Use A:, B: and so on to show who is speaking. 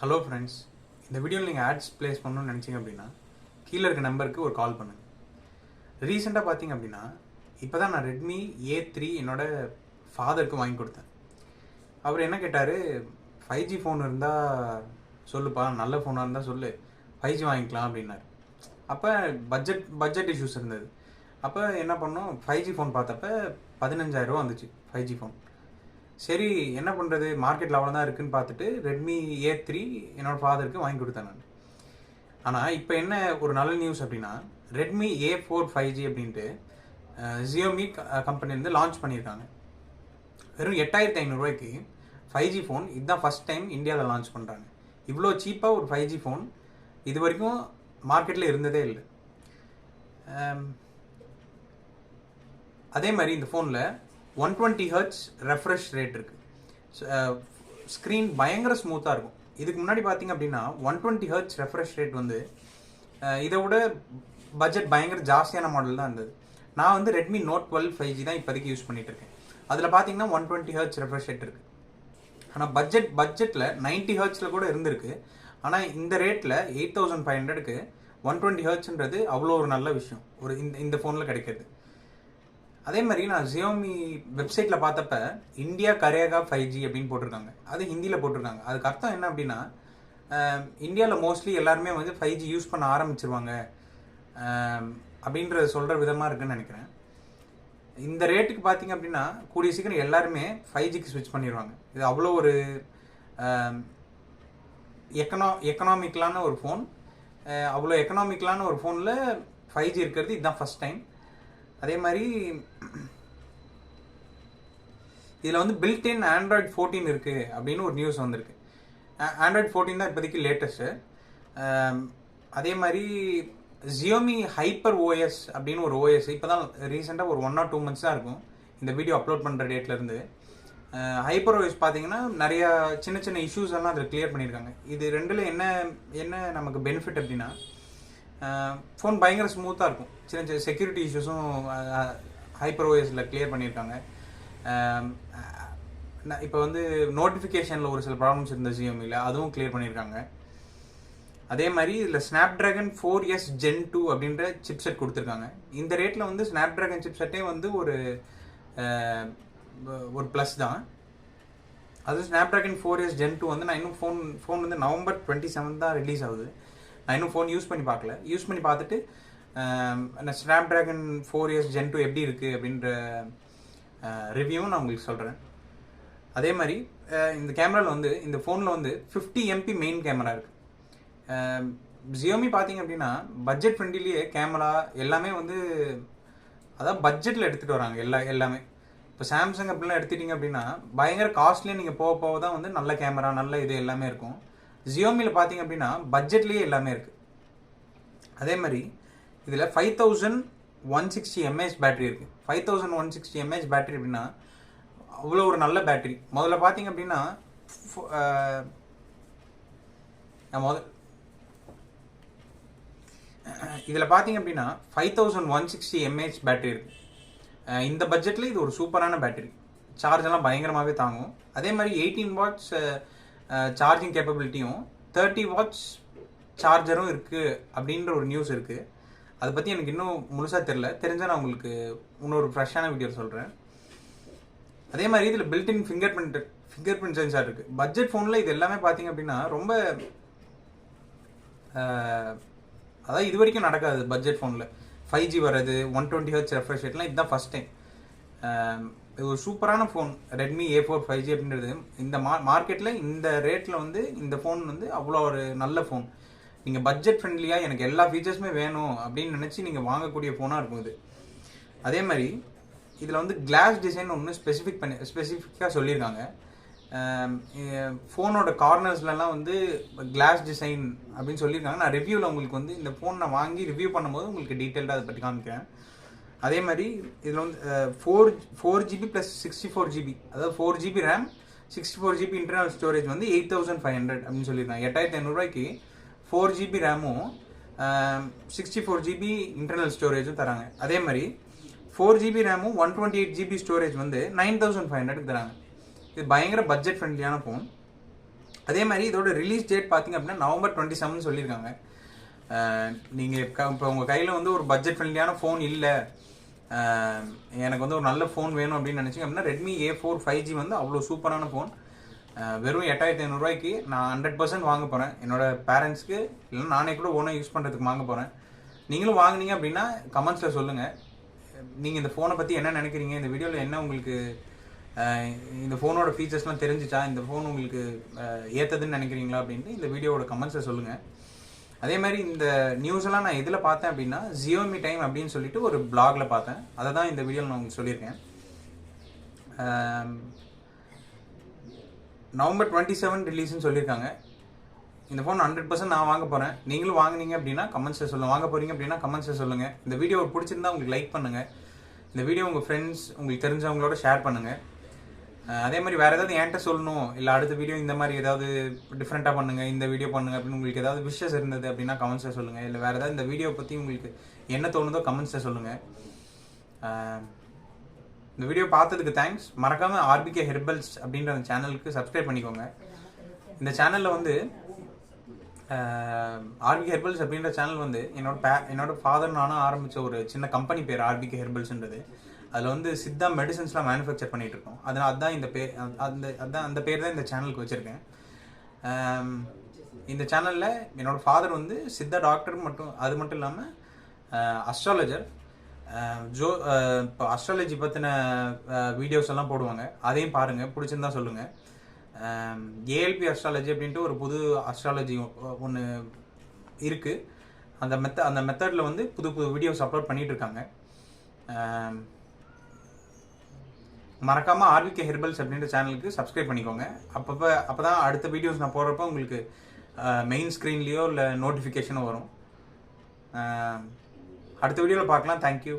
A: Hello friends, இந்த வீடியோவில் நீங்கள் ஆட்ஸ் ப்ளேஸ் பண்ணணும்னு நினச்சிங்க அப்படின்னா கீழே இருக்க நம்பருக்கு ஒரு கால் பண்ணுங்கள். ரீசெண்டாக பார்த்தீங்க அப்படின்னா இப்போ தான் நான் ரெட்மி A3 என்னோட ஃபாதருக்கு வாங்கி கொடுத்தேன். அவர் என்ன கேட்டார், 5G ஃபோன் இருந்தால் சொல்லுப்பா, நல்ல ஃபோனாக இருந்தால் சொல்லு, 5G வாங்கிக்கலாம் அப்படின்னாரு. அப்போ பட்ஜெட் இஷ்யூஸ் இருந்தது. அப்போ என்ன பண்ணோம், 5G ஃபோன் பார்த்தப்ப 15,000 வந்துச்சு 5G ஃபோன். சரி, என்ன பண்ணுறது, மார்க்கெட்டில் அவ்வளோ தான் இருக்குதுன்னு பார்த்துட்டு ரெட்மி A3 என்னோடய ஃபாதருக்கு வாங்கி கொடுத்தேன் நான். ஆனால் இப்போ என்ன ஒரு நல்ல நியூஸ் அப்படின்னா, ரெட்மி A4 5G அப்படின்ட்டு Xiaomi கம்பெனிலேருந்து லான்ச் பண்ணியிருக்காங்க. வெறும் 8,500 5G ஃபோன் இதுதான் ஃபஸ்ட் டைம் இந்தியாவில் லான்ச் பண்ணுறாங்க. இவ்வளோ சீப்பாக ஒரு 5G ஃபோன் இது வரைக்கும் மார்க்கெட்டில் இருந்ததே இல்லை. அதே மாதிரி இந்த ஃபோனில் 120 Hz ரெஃப்ரெஷ் ரேட் இருக்குது. ஸ்க்ரீன் பயங்கர ஸ்மூத்தாக இருக்கும். இதுக்கு முன்னாடி பார்த்தீங்க அப்படின்னா 120 Hz ரெஃப்ரெஷ் ரேட் வந்து இதை விட பட்ஜெட் பயங்கர ஜாஸ்தியான மாடல் தான் இருந்தது. நான் வந்து ரெட்மி Note 12 5G தான் இப்போதைக்கு யூஸ் பண்ணிகிட்டு இருக்கேன். அதில் பார்த்தீங்கன்னா 120 Hz ரெஃப்ரெஷ் ரேட் இருக்குது. ஆனால் பட்ஜெட்டில் 90 Hz கூட இருந்திருக்கு. ஆனால் இந்த ரேட்டில் 8,500க்கு 120 Hzன்றது அவ்வளோ ஒரு நல்ல விஷயம் ஒரு இந்த ஃபோனில் கிடைக்கிறது. அதே மாதிரி நான் Xiaomi வெப்சைட்டில் பார்த்தப்ப இந்தியா கரேகா 5G அப்படின்னு போட்டிருக்காங்க. அது ஹிந்தியில் போட்டிருக்காங்க. அதுக்கு அர்த்தம் என்ன அப்படின்னா, இந்தியாவில் மோஸ்ட்லி எல்லாருமே வந்து 5G யூஸ் பண்ண ஆரம்பிச்சிருவாங்க அப்படின்ற சொல்கிற விதமாக இருக்குன்னு நினைக்கிறேன். இந்த ரேட்டுக்கு பார்த்தீங்க அப்படின்னா கூடிய சீக்கிரம் எல்லாருமே 5Gக்கு ஸ்விட்ச் பண்ணிடுவாங்க. இது அவ்வளோ ஒரு எக்கனாமிக்கலான ஒரு ஃபோன். அவ்வளோ எக்கனாமிக்கலான ஒரு ஃபோனில் 5G இருக்கிறது இதுதான் ஃபஸ்ட் டைம். அதே மாதிரி இதில் வந்து பில்ட்-இன் Android 14 இருக்குது அப்படின்னு ஒரு நியூஸ் வந்திருக்கு. Android 14 தான் இப்போதைக்கு லேட்டஸ்ட்டு. அதே மாதிரி Xiaomi Hyper OS அப்படின்னு ஒரு OS இப்போ தான் ரீசெண்டாக ஒரு 1 or 2 months தான் இருக்கும் இந்த வீடியோ அப்லோட் பண்ணுற டேட்லேருந்து. ஹைப்பர் OS பார்த்தீங்கன்னா நிறையா சின்ன சின்ன இஷ்யூஸ் எல்லாம் அதில் கிளியர் பண்ணியிருக்காங்க. இது ரெண்டில் என்ன நமக்கு பெனிஃபிட் அப்படின்னா, ஃபோன் பயங்கர ஸ்மூத்தாக இருக்கும். சின்ன சின்ன செக்யூரிட்டி இஷ்யூஸும் ஹைப்பர் OSல கிளியர் பண்ணியிருக்காங்க. இப்போ வந்து நோட்டிஃபிகேஷனில் ஒரு சில ப்ராப்ளம்ஸ் இருந்த Xiaomiயில் அதுவும் கிளியர் பண்ணியிருக்காங்க. அதே மாதிரி இதில் Snapdragon 4S Gen 2 அப்படின்ற சிப்செட் கொடுத்துருக்காங்க. இந்த ரேட்டில் வந்து Snapdragon சிப்செட்டே வந்து ஒரு ப்ளஸ் தான். அது Snapdragon 4S Gen 2 வந்து நான் இன்னும் ஃபோன் வந்து November 27 தான் ரிலீஸ் ஆகுது. நான் இன்னும் ஃபோன் யூஸ் பண்ணி பார்க்கல. யூஸ் பண்ணி பார்த்துட்டு நான் Snapdragon 4S Gen 2 எப்படி இருக்குது அப்படின்ற ரிவ்யூவும் நான் உங்களுக்கு சொல்கிறேன். அதே மாதிரி இந்த கேமராவில் வந்து இந்த ஃபோனில் வந்து 50 MP மெயின் கேமரா இருக்குது. Xiaomi பார்த்தீங்க அப்படின்னா பட்ஜெட் ஃப்ரெண்ட்லியே கேமரா எல்லாமே வந்து அதான் பட்ஜெட்டில் எடுத்துகிட்டு வராங்க எல்லாமே. இப்போ சாம்சங் அப்படிலாம் எடுத்துட்டிங்க அப்படின்னா பயங்கர காஸ்ட்லியாக நீங்கள் போக தான் வந்து நல்ல கேமரா நல்ல இது எல்லாமே இருக்கும். Xiaomiயில் பார்த்தீங்க அப்படின்னா பட்ஜெட்லேயே எல்லாமே இருக்குது. அதே மாதிரி இதில் 5160 mAh பேட்டரி இருக்குது. 5160 mAh பேட்டரி அப்படின்னா அவ்வளோ ஒரு நல்ல பேட்டரி. முதல்ல பார்த்தீங்க அப்படின்னா இதில் பார்த்தீங்க அப்படின்னா 5160 mAh பேட்டரி இருக்குது. இந்த பட்ஜெட்டில் இது ஒரு சூப்பரான பேட்டரி. சார்ஜ் எல்லாம் பயங்கரமாகவே தாங்கும். அதே மாதிரி 18 watts சார்ஜிங் கேப்பபிலிட்டியும் 30 watts சார்ஜரும் இருக்குது அப்படின்ற ஒரு நியூஸ் இருக்குது. அதை பற்றி எனக்கு இன்னும் முழுசாக தெரிஞ்சால் நான் உங்களுக்கு இன்னொரு ஃப்ரெஷ்ஷான வீடியோ சொல்கிறேன். அதே மாதிரி இதில் பில்ட்-இன் ஃபிங்கர் பிரிண்ட் சென்சார் இருக்குது. பட்ஜெட் ஃபோனில் இது எல்லாமே பார்த்தீங்க அப்படின்னா ரொம்ப அதாவது இது வரைக்கும் நடக்காது. பட்ஜெட் ஃபோனில் 5G வர்றது 120 Hz ரெஃப்ரெஷ் ரேட்லாம் இதுதான் ஃபஸ்ட் டைம். இது ஒரு சூப்பரான ஃபோன் ரெட்மி A4 5G அப்படின்றது. இந்த மார்க்கெட்டில் இந்த ரேட்டில் வந்து இந்த ஃபோன் வந்து அவ்வளோ ஒரு நல்ல ஃபோன். நீங்கள் பட்ஜெட் ஃப்ரெண்ட்லியாக எனக்கு எல்லா ஃபீச்சர்ஸுமே வேணும் அப்படின்னு நினச்சி நீங்கள் வாங்கக்கூடிய ஃபோனாக இருக்கும் இது. அதே மாதிரி இதில் வந்து கிளாஸ் டிசைன் ஒன்று ஸ்பெசிஃபிக்காக சொல்லியிருக்காங்க. ஃபோனோட கார்னர்ஸ்லாம் வந்து கிளாஸ் டிசைன் அப்படின்னு சொல்லியிருக்காங்க. நான் ரிவ்யூவில் உங்களுக்கு வந்து இந்த ஃபோன் நான் வாங்கி ரிவ்யூ பண்ணும்போது உங்களுக்கு டீட்டெயில்டாக அதை பற்றி காமிக்கிறேன். அதே மாதிரி இதில் வந்து 4GB + 64GB, அதாவது 4GB RAM 64GB internal storage வந்து 8,500 அப்படின்னு சொல்லியிருக்காங்க. 8,500 4GB ரேமும் 64GB இன்டர்னல் ஸ்டோரேஜும் தராங்க. அதே மாதிரி 4GB ரேமும் 128GB ஸ்டோரேஜ் வந்து 9,500 தராங்க. இது பயங்கர பட்ஜெட் ஃப்ரெண்ட்லியான ஃபோன். அதே மாதிரி இதோட ரிலீஸ் டேட் பார்த்தீங்க அப்படின்னா November 27 சொல்லியிருக்காங்க. நீங்கள் இப்போ உங்கள் கையில் வந்து ஒரு பட்ஜெட் ஃப்ரெண்ட்லியான ஃபோன் இல்லை, எனக்கு வந்து ஒரு நல்ல ஃபோன் வேணும் அப்படின்னு நினச்சிங்க அப்படின்னா Redmi A4 5G வந்து அவ்வளோ சூப்பரான ஃபோன். வெறும் 8500 ரூபாய்க்கு நான் 100% வாங்க போகிறேன். என்னோடய பேரண்ட்ஸ்க்கு இல்லைன்னா நானே கூட ஓனாக யூஸ் பண்ணுறதுக்கு வாங்க போகிறேன். நீங்களும் வாங்கினீங்க அப்படின்னா கமெண்ட்ஸில் சொல்லுங்கள், நீங்கள் இந்த ஃபோனை பற்றி என்ன நினைக்கிறீங்க, இந்த வீடியோவில் என்ன உங்களுக்கு இந்த ஃபோனோட ஃபீச்சர்ஸ்லாம் தெரிஞ்சிச்சா, இந்த ஃபோன் உங்களுக்கு ஏற்றதுன்னு நினைக்கிறீங்களா அப்படின்ட்டு இந்த வீடியோவோட கமெண்ட்ஸை சொல்லுங்கள். அதே மாதிரி இந்த நியூஸ் எல்லாம் நான் எதில் பார்த்தேன் அப்படின்னா Xiaomi டைம் அப்படின்னு சொல்லிட்டு ஒரு பிளாக்ல பார்த்தேன். அதை தான் இந்த வீடியோவில் நான் உங்களுக்கு சொல்லியிருக்கேன். November 27 ரிலீஸ்ன்னு சொல்லியிருக்காங்க. இந்த ஃபோன் 100% நான் வாங்க போகிறேன். நீங்களும் வாங்கினீங்க அப்படின்னா கமெண்ட்ஸில் சொல்லுங்கள், வாங்க போகிறீங்க அப்படின்னா கமெண்ட்ஸில் சொல்லுங்கள். இந்த வீடியோ பிடிச்சிருந்தா உங்களுக்கு லைக் பண்ணுங்கள், இந்த வீடியோ உங்கள் ஃப்ரெண்ட்ஸ் உங்களுக்கு தெரிஞ்சவங்களோட ஷேர் பண்ணுங்கள். அதே மாதிரி வேறு ஏதாவது என்கிட்ட சொல்லணும், இல்லை அடுத்த வீடியோ இந்த மாதிரி ஏதாவது டிஃப்ரெண்ட்டாக பண்ணுங்கள், இந்த வீடியோ பண்ணுங்கள் அப்படின்னு உங்களுக்கு ஏதாவது விஷஸ் இருந்தது அப்படின்னா கமெண்ட்ஸில் சொல்லுங்கள். இல்லை வேறு ஏதாவது இந்த வீடியோ பற்றி உங்களுக்கு என்ன தோணுதோ கமெண்ட்ஸில் சொல்லுங்கள். இந்த வீடியோ பார்த்ததுக்கு தேங்க்ஸ். மறக்காமல் RBK ஹெர்பல்ஸ் அப்படின்ற அந்த சேனலுக்கு சப்ஸ்கிரைப் பண்ணிக்கோங்க. இந்த சேனலில் வந்து RBK ஹெர்பல்ஸ் அப்படின்ற சேனல் வந்து என்னோட ஃபாதர் நானும் ஆரம்பித்த ஒரு சின்ன கம்பெனி பேர் RBK ஹெர்பல்ஸ்ன்றது. அதில் வந்து சித்தா மெடிசன்ஸ்லாம் மேனுஃபேக்சர் பண்ணிகிட்டு இருக்கோம். அதனால் அதுதான் இந்த பேர், அந்த பேர் தான் இந்த சேனலுக்கு வச்சுருக்கேன். இந்த சேனலில் என்னோடய ஃபாதர் வந்து சித்தா டாக்டர் அது மட்டும் இல்லாமல் அஸ்ட்ராலஜர். இப்போ அஸ்ட்ராலஜி பற்றின வீடியோஸ் எல்லாம் போடுவாங்க, அதையும் பாருங்கள், பிடிச்சிருந்தா சொல்லுங்கள். ALP அஸ்ட்ராலஜி அப்படின்ட்டு ஒரு புது அஸ்ட்ராலஜி ஒன்று இருக்குது. அந்த மெத்தடில் வந்து புது வீடியோஸ் அப்லோட் பண்ணிகிட்டு இருக்காங்க. மறக்காமல் RBK ஹெர்பல்ஸ் அப்படின்ற சேனலுக்கு சப்ஸ்கிரைப் பண்ணிக்கோங்க. அப்போ தான் அடுத்த வீடியோஸ் நான் போடுறப்போ உங்களுக்கு மெயின் ஸ்க்ரீன்லேயோ இல்லை நோட்டிஃபிகேஷனோ வரும். அடுத்த வீடியோவில் பார்க்கலாம். தேங்க்யூ.